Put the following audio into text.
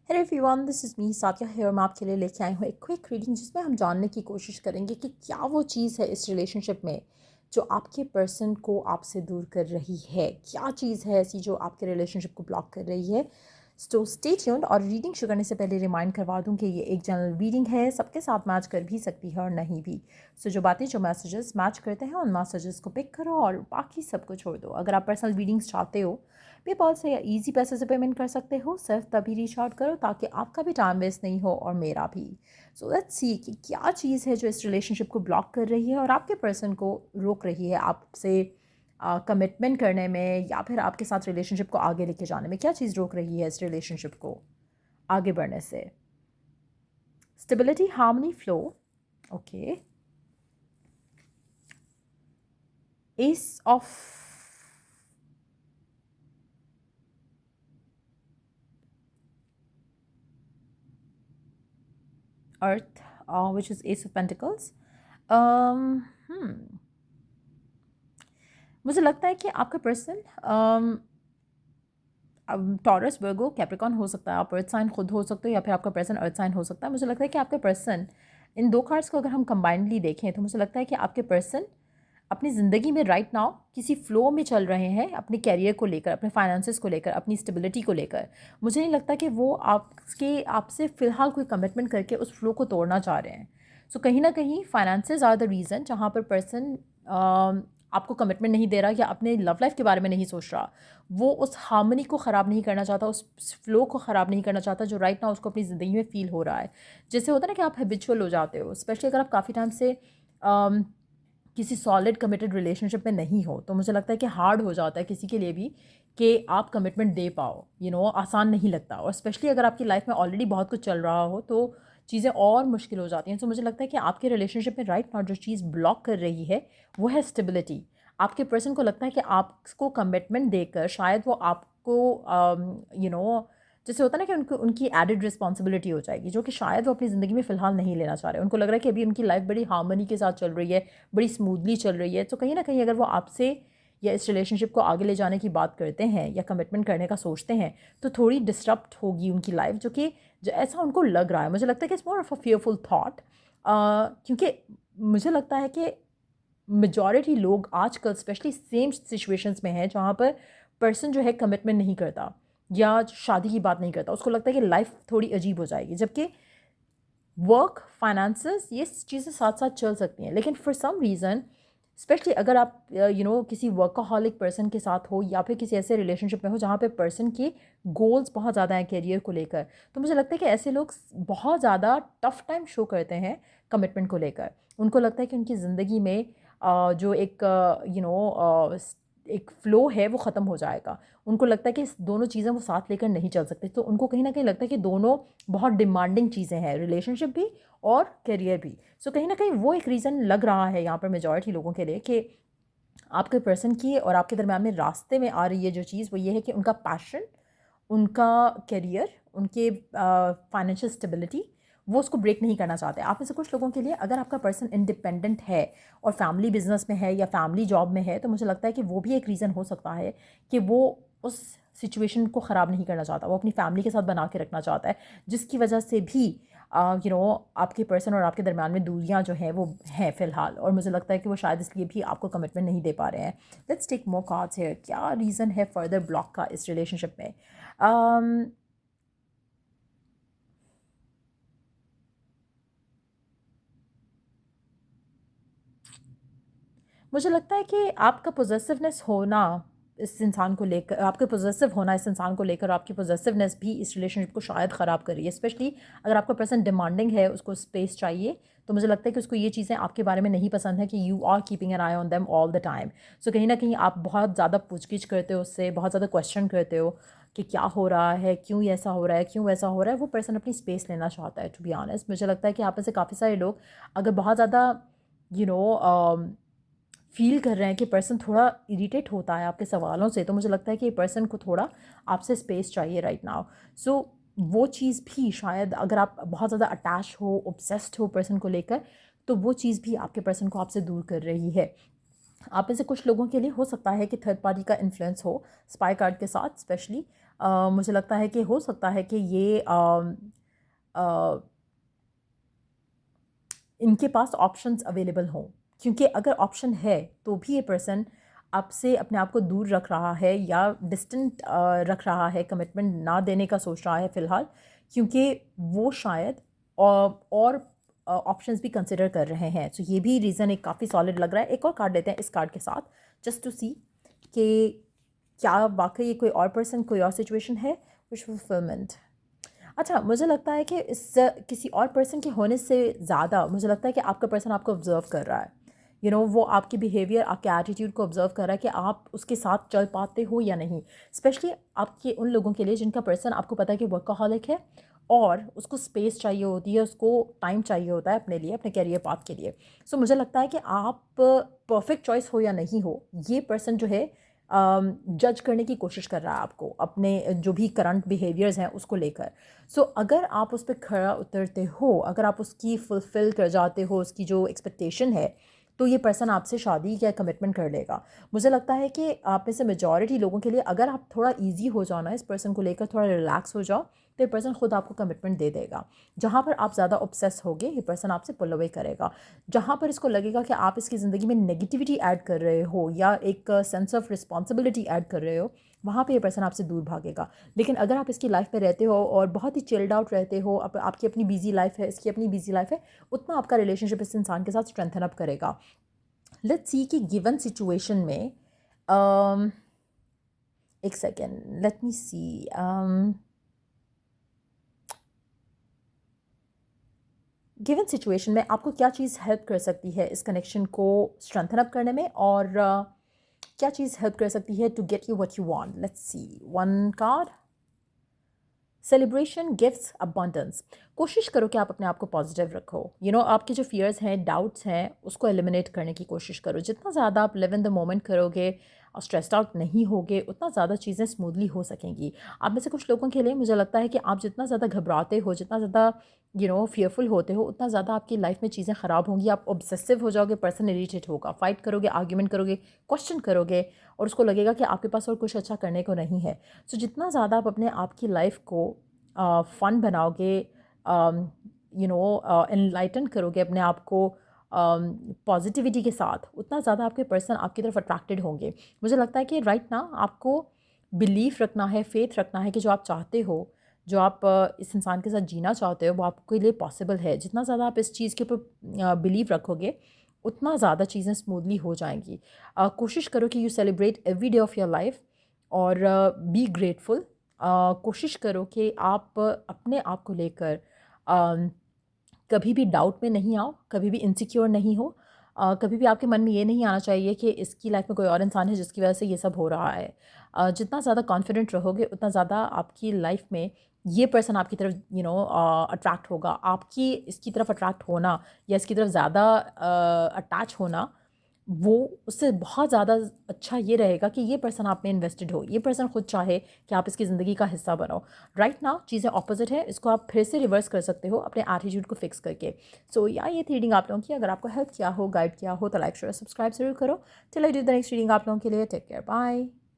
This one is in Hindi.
Hello everyone, this is me Sathiya here. मैं आपके लिए लेके आई हूँ एक क्विक रीडिंग जिसमें हम जानने की कोशिश करेंगे कि क्या वो चीज़ है इस रिलेशनशिप में जो आपके पर्सन को आपसे दूर कर रही है। क्या चीज़ है ऐसी जो आपके रिलेशनशिप को ब्लॉक कर रही है। So stay tuned. और रीडिंग शुरू करने से पहले रिमाइंड करवा दूँ कि ये एक जनरल रीडिंग है, सबके साथ मैच कर भी सकती है और नहीं भी। सो जो बातें जो मैसेजेस मैच करते हैं उन मैसेजेस को पिक करो और बाकी सबको छोड़ दो। अगर आप पर्सनल रीडिंग्स चाहते हो, पेपॉल से या ईजी पैसे से पेमेंट कर सकते हो। सिर्फ तभी रीच आउट करो ताकि आपका भी टाइम वेस्ट नहीं हो और मेरा भी। सो लेट्स सी कि क्या चीज़ है जो इस रिलेशनशिप को ब्लॉक कर रही है और आपके पर्सन को रोक रही है आपसे कमिटमेंट करने में या फिर आपके साथ रिलेशनशिप को आगे लेके जाने में। क्या चीज़ रोक रही है इस रिलेशनशिप को आगे बढ़ने से। Stability, harmony, flow. Okay. S of earth, which is Ace of Pentacles. um, मुझे लगता है कि आपका पर्सन टॉरस, वर्गो, कैप्रिकॉन हो सकता है। आप अर्थ साइन खुद हो सकते हो या फिर आपका पर्सन अर्थ साइन हो सकता है। मुझे लगता है कि आपका पर्सन, इन दो कार्ड्स को अगर हम कंबाइंडली देखें तो मुझे लगता है कि आपके पर्सन अपनी ज़िंदगी में राइट नाउ किसी फ्लो में चल रहे हैं, अपने कैरियर को लेकर, अपने फाइनेंसेस को लेकर, अपनी स्टेबिलिटी को लेकर। मुझे नहीं लगता कि वो आपसे फ़िलहाल कोई कमिटमेंट करके उस फ्लो को तोड़ना चाह रहे हैं। सो कहीं ना कहीं फाइनेंसेस आर द रीज़न जहाँ पर पर्सन आपको कमिटमेंट नहीं दे रहा या अपने लव लाइफ के बारे में नहीं सोच रहा। वो उस हार्मनी को ख़राब नहीं करना चाहता, उस फ्लो को ख़राब नहीं करना चाहता जो राइट नाउ उसको अपनी ज़िंदगी में फ़ील हो रहा है। जैसे होता है ना कि आप हैबिचुअल हो जाते हो, स्पेशली अगर आप काफ़ी टाइम से किसी सॉलिड कमिटेड रिलेशनशिप में नहीं हो तो मुझे लगता है कि हार्ड हो जाता है किसी के लिए भी कि आप कमिटमेंट दे पाओ। आसान नहीं लगता। और स्पेशली अगर आपकी लाइफ में ऑलरेडी बहुत कुछ चल रहा हो तो चीज़ें और मुश्किल हो जाती हैं। तो मुझे लगता है कि आपके रिलेशनशिप में राइट नाउ जो चीज़ ब्लॉक कर रही है वो है स्टेबिलिटी। आपके पर्सन को लगता है कि आपको कमिटमेंट देकर शायद वो आपको जैसे होता है ना कि उनकी एडेड रिस्पॉन्सिबिलिटी हो जाएगी जो कि शायद वो अपनी ज़िंदगी में फ़िलहाल नहीं लेना चाह रहे। उनको लग रहा है कि अभी उनकी लाइफ बड़ी हार्मनी के साथ चल रही है, बड़ी स्मूथली चल रही है। तो कहीं ना कहीं अगर वो आपसे या इस रिलेशनशिप को आगे ले जाने की बात करते हैं या कमिटमेंट करने का सोचते हैं तो थोड़ी डिस्टर्ब्ड होगी उनकी लाइफ, जो ऐसा उनको लग रहा है। मुझे लगता है कि it's more of a fearful thought, क्योंकि मुझे लगता है कि मेजॉरिटी लोग आजकल स्पेशली सेम सिचुएशंस में हैं जहाँ पर पर्सन जो है कमिटमेंट नहीं करता या शादी की बात नहीं करता। उसको लगता है कि लाइफ थोड़ी अजीब हो जाएगी, जबकि वर्क, फाइनेंसेस, ये चीज़ें साथ साथ चल सकती हैं। लेकिन फॉर सम रीज़न, स्पेशली अगर आप किसी वर्कaholic पर्सन के साथ हो या फिर किसी ऐसे रिलेशनशिप में हो जहाँ पे पर्सन के गोल्स बहुत ज़्यादा हैं करियर को लेकर, तो मुझे लगता है कि ऐसे लोग बहुत ज़्यादा टफ टाइम शो करते हैं कमिटमेंट को लेकर। उनको लगता है कि उनकी ज़िंदगी में जो एक फ़्लो है वो ख़त्म हो जाएगा। उनको लगता है कि दोनों चीज़ें वो साथ लेकर नहीं चल सकते। तो उनको कहीं ना कहीं लगता है कि दोनों बहुत डिमांडिंग चीज़ें हैं, रिलेशनशिप भी और करियर भी। सो कहीं ना कहीं वो एक रीज़न लग रहा है यहाँ पर मेजॉरिटी लोगों के लिए कि आपके पर्सन की और आपके दरम्यान में रास्ते में आ रही है जो चीज़, वो ये है कि उनका पैशन, उनका करियर, उनके फाइनेंशियल स्टेबिलिटी, वो उसको ब्रेक नहीं करना चाहते। आप में से कुछ लोगों के लिए अगर आपका पर्सन इंडिपेंडेंट है और फैमिली बिजनेस में है या फैमिली जॉब में है तो मुझे लगता है कि वो भी एक रीज़न हो सकता है कि वो उस सिचुएशन को ख़राब नहीं करना चाहता, वो अपनी फैमिली के साथ बना के रखना चाहता है, जिसकी वजह से भी आपके पर्सन और आपके दरम्यान में दूरियां जो हैं वो हैं फ़िलहाल। और मुझे लगता है कि वो शायद इसलिए भी आपको कमिटमेंट नहीं दे पा रहे हैं। Let's take more cards here. क्या रीज़न है फर्दर ब्लॉक का इस रिलेशनशिप में। मुझे लगता है कि आपका पोजेसिवनेस होना इस इंसान को लेकर, आपके पोजेसिव होना इस इंसान को लेकर, आपकी पोजेसिवनेस भी इस रिलेशनशिप को शायद ख़राब कर रही है। स्पेशली अगर आपका पर्सन डिमांडिंग है, उसको स्पेस चाहिए, तो मुझे लगता है कि उसको ये चीज़ें आपके बारे में नहीं पसंद है कि you are keeping an eye on them all the time. So कहीं ना कहीं आप बहुत ज़्यादा पूछगिछ करते हो उससे, बहुत ज़्यादा क्वेश्चन करते हो कि क्या हो रहा है, क्यों ऐसा हो रहा है, क्यों वैसा हो रहा है। वो पर्सन अपनी स्पेस लेना चाहता है। टू बी ऑनेस्ट मुझे लगता है कि आप में से काफ़ी सारे लोग अगर बहुत ज़्यादा यू नो फ़ील कर रहे हैं कि पर्सन थोड़ा इरिटेट होता है आपके सवालों से, तो मुझे लगता है कि पर्सन को थोड़ा आपसे स्पेस चाहिए राइट नाउ। सो वो चीज़ भी शायद, अगर आप बहुत ज़्यादा अटैच हो, ऑब्सेस्ड हो पर्सन को लेकर, तो वो चीज़ भी आपके पर्सन को आपसे दूर कर रही है। आप में से कुछ लोगों के लिए हो सकता है कि थर्ड पार्टी का इन्फ्लुएंस हो स्पाई कार्ड के साथ स्पेशली। मुझे लगता है कि हो सकता है कि ये इनके पास ऑप्शंस अवेलेबल हों, क्योंकि अगर ऑप्शन है तो भी ये पर्सन आपसे अपने आप को दूर रख रहा है या डिस्टेंट रख रहा है, कमिटमेंट ना देने का सोच रहा है फ़िलहाल, क्योंकि वो शायद और ऑप्शंस भी कंसिडर कर रहे हैं। तो ये भी रीज़न एक काफ़ी सॉलिड लग रहा है। एक और कार्ड लेते हैं इस कार्ड के साथ, जस्ट टू सी कि क्या वाकई ये कोई और पर्सन, कोई और सिचुएशन है। Wish fulfilment. अच्छा, मुझे लगता है कि इस किसी और पर्सन के होने से ज़्यादा मुझे लगता है कि आपका पर्सन आपको ऑब्ज़र्व कर रहा है। वो आपके बिहेवियर, आपके एटीट्यूड को ऑब्ज़र्व कर रहा है कि आप उसके साथ चल पाते हो या नहीं। स्पेशली आपके उन लोगों के लिए जिनका पर्सन आपको पता है कि वर्कaholic है और उसको स्पेस चाहिए होती है, उसको टाइम चाहिए होता है अपने लिए, अपने करियर पाथ के लिए। सो मुझे लगता है कि आप परफेक्ट चॉइस हो या नहीं हो, ये पर्सन जो है जज करने की कोशिश कर रहा है आपको, अपने जो भी करंट बिहेवियर्स हैं उसको लेकर। सो अगर आप उस पर खरा उतरते हो, अगर आप उसकी फुलफ़िल कर जाते हो, उसकी जो एक्सपेक्टेशन है, तो ये पर्सन आपसे शादी या कमिटमेंट कर लेगा। मुझे लगता है कि आप में से मेजॉरिटी लोगों के लिए अगर आप थोड़ा ईज़ी हो जाओ ना इस पर्सन को लेकर, थोड़ा रिलैक्स हो जाओ, तो ये पर्सन खुद आपको कमिटमेंट दे देगा। जहाँ पर आप ज़्यादा ऑब्सेस होगे, ये पर्सन आपसे पुल अवे करेगा। जहाँ पर इसको लगेगा कि आप इसकी ज़िंदगी में नेगेटिविटी ऐड कर रहे हो या एक सेंस ऑफ रिस्पॉन्सिबिलिटी ऐड कर रहे हो, वहाँ पे ये पर्सन आपसे दूर भागेगा। लेकिन अगर आप इसकी लाइफ में रहते हो और बहुत ही चिल्ड आउट रहते हो, आपकी अपनी बिजी लाइफ है, इसकी अपनी बिजी लाइफ है, उतना आपका रिलेशनशिप इस इंसान के साथ स्ट्रेंथन अप करेगा। लेट्स सी कि गिवन सिचुएशन में एक सेकेंड, लेट मी सी। गिवन सिचुएशन में आपको क्या चीज़ हेल्प कर सकती है इस कनेक्शन को स्ट्रेंथन अप करने में, और क्या चीज़ हेल्प कर सकती है to get you what you want. Let's see one card, celebration gifts abundance. कोशिश करो कि आप अपने आप को पॉजिटिव रखो। आपके जो फियर्स हैं, डाउट्स हैं, उसको एलिमिनेट करने की कोशिश करो। जितना ज़्यादा आप लिव इन द मोमेंट करोगे और स्ट्रेस्ड आउट नहीं होगे, उतना ज़्यादा चीज़ें स्मूथली हो सकेंगी। आप में से कुछ लोगों के लिए मुझे लगता है कि आप जितना ज़्यादा घबराते हो, जितना ज़्यादा फियरफुल होते हो, उतना ज़्यादा आपकी लाइफ में चीज़ें ख़राब होंगी। आप ऑब्सेसिव हो जाओगे, पर्सन इरिटेट होगा, फाइट करोगे, आर्ग्यूमेंट करोगे, क्वेश्चन करोगे, और उसको लगेगा कि आपके पास और कुछ अच्छा करने को नहीं है। सो जितना ज़्यादा आप अपने आप की लाइफ को फ़न बनाओगे, एनलाइटन करोगे अपने आप को पॉजिटिविटी के साथ, उतना ज़्यादा आपके पर्सन आपकी तरफ अट्रैक्टेड होंगे। मुझे लगता है कि राइट ना आपको बिलीफ रखना है, फेथ रखना है कि जो आप चाहते हो, जो आप इस इंसान के साथ जीना चाहते हो, वो आपके लिए पॉसिबल है। जितना ज़्यादा आप इस चीज़ के ऊपर बिलीव रखोगे, उतना ज़्यादा चीज़ें स्मूथली हो जाएंगी। कोशिश करो कि you celebrate every day of your life और बी ग्रेटफुल। कोशिश करो कि आप अपने आप को लेकर कभी भी डाउट में नहीं आओ, कभी भी इनसिक्योर नहीं हो। कभी भी आपके मन में ये नहीं आना चाहिए कि इसकी लाइफ में कोई और इंसान है जिसकी वजह से ये सब हो रहा है। जितना ज़्यादा कॉन्फिडेंट रहोगे, उतना ज़्यादा आपकी लाइफ में ये पर्सन आपकी तरफ अट्रैक्ट होगा। आपकी इसकी तरफ अट्रैक्ट होना या इसकी तरफ ज़्यादा अटैच होना, वो उससे बहुत ज़्यादा अच्छा ये रहेगा कि ये पर्सन आप में इन्वेस्टेड हो, ये पर्सन खुद चाहे कि आप इसकी ज़िंदगी का हिस्सा बनाओ। राइट नाउ चीज़ें ऑपोजिट है, इसको आप फिर से रिवर्स कर सकते हो अपने एटीट्यूड को फिक्स करके। सो ये थी रीडिंग आप लोगों की। अगर आपको हेल्प किया हो, गाइड किया हो, तो लाइक शेयर सब्सक्राइब जरूर करो। Till I do the next reading आप लोगों के लिए, टेक केयर, बाय।